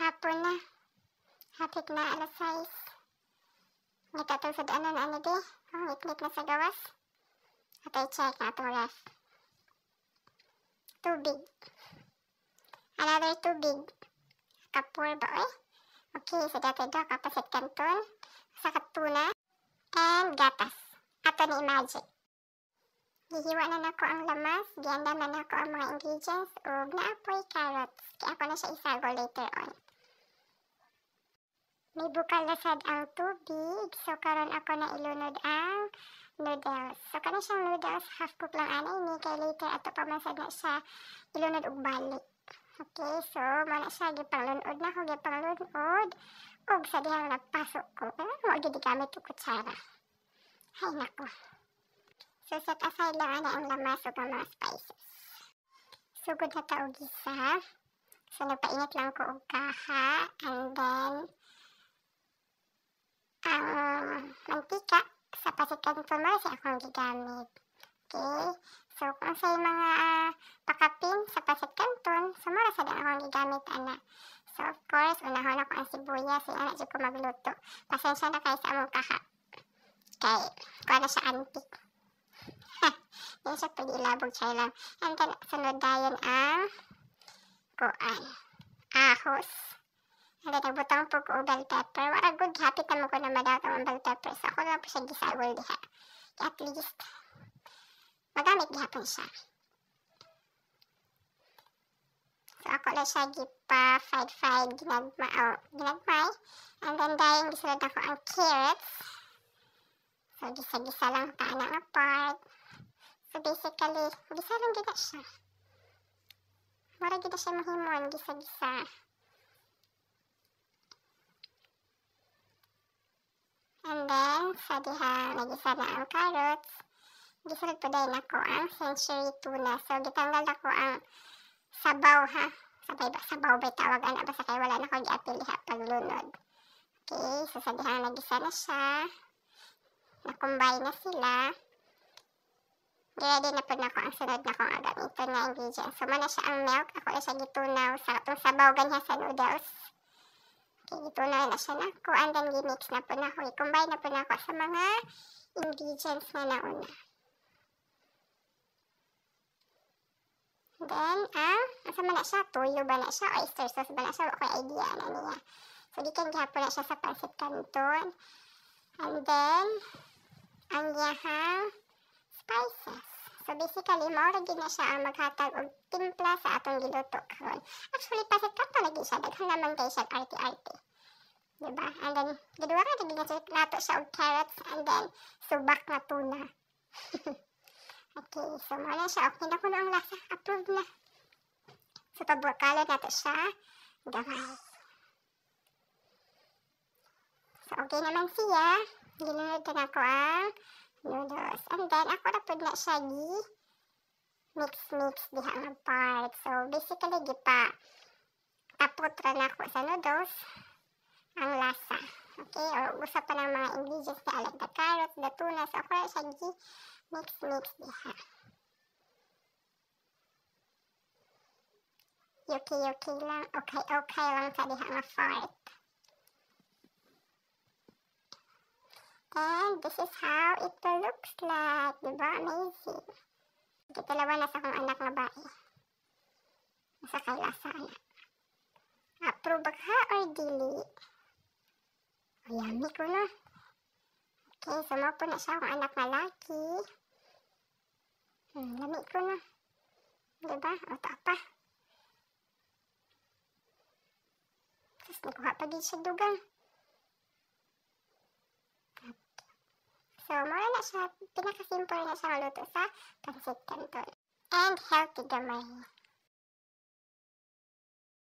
Hapon na. Hapit na alas 6. Nagtatang sa daanan ano di. Ang ngit-ngit na sa gawas. At ay check na itong ref. Tubig. Another tubig. Kapur ba eh? Okay, so dati do kapasit kanton. Sa katuna. And gatas. Ato ni magic. Gihiwa na nako ang lamas. Giandam na nako ang mga ingredients. Ug naapoy carrots. Kaya ako na siya isago later on. May bukal na sad ang tubig. So karon ako na ilunod ang noodles. So kana siyang noodles. Half cook lang anay ni. Kay later ato pa masad na siya ilunod og balik. Okay, so mana siya gipanglunod na ko. Gipanglunod. Ug sa dihang nagpasok ko. Mo gid gamit og kutsara. Hay nako. So, set aside lang ana ang lamas o mga spices. Sugod na ta og isa. So, nagpainit lang ko og kaha. And then, ang mantika sa pasikan tumor sa akong gigamit. Okay? So, kung sa'yo mga pakapin sa pasit kanton, sumara sa din akong gigamit, ana. So, of course, unahon ako ang sibuyas. Anak dyan ko magluto. Pasensya na kayo sa among kaha. Kay, kuha na siya antik. Yan siya pag-ilabog siya lang. And then, sunod dayon ang kuan. Ahos. And then, nagbutang po ko bell pepper. Wala good, happy naman ko na madawat ang bell pepper. So, ako lang po siya gisawal diha. At least, magamit gihapon siya. So, ako lang siya gipa-fried, ginagmay. And then, dayon, gisunod ako ang carrots. So, gisa-gisa lang taan ang apart. So, basically, gisa lang gina siya. Wala gina siya mahimon, gisa-gisa. And then, sa diha, nagisa na ang carrots. Gisunod po dahil ako ang century tuna. So, gitanggal ako ang sabaw, ha? Sabaw ba'y tawag, ana ba sa kayo? Wala na ko giapili ha, paglunod. Okay, so sa diha, nagisa na siya. Nakumbay na sila. Ready na po na ko ang sunod na kong agamitin na ingredients. So, mana siya ang milk. Ako na siya gitunaw sa itong sabaw ganyan sa noodles. Okay, gitunaw na siya na ko. And then, gimix na po na ko. I-combine na po na ko sa mga ingredients na nauna. Then, asa man na siya? Tuyo ba na siya? Oyster sauce ba na siya? Wala ko idea na niya. So, di kan gihapon na siya sa pancit canton. And then, ang yahang spices. So, basically, mauragin na siya ang maghatag og timpla sa atong giluto karon. Actually, pancit canton lagi siya. Daghang naman kayo siya arte-arte. Diba? And then, giduwa ka, nato siya og carrots. And then, subak na tuna. Okay, so muna siya. Okay na ko na ang lasa. Approved na. So, pabukalo nato siya. Gaway. So, okay naman siya. Ginunod na ko ang noodles. And then, ako na po na siya mix diha ang part. So, basically, tapot na ako sa noodles ang lasa. Okay, or usap pa ng mga ingredients na like the carrots, the tuna. So, ako na siya mix diha. Okay lang. Okay lang sa diha nga part. And this is how it looks like. Diba? Amazing. Kitalawa na sa akong anak na bae. Nasa kailasa anak. Approve ha or dili? Yummy ko na. Okay, so mo po na siya akong anak na laki. Lami ko na. Diba? O pa. Tapos nakuha pa din siya dugang. So, mura na siya, pinaka-simple na siya maluto sa pancit canton. And healthy gamay.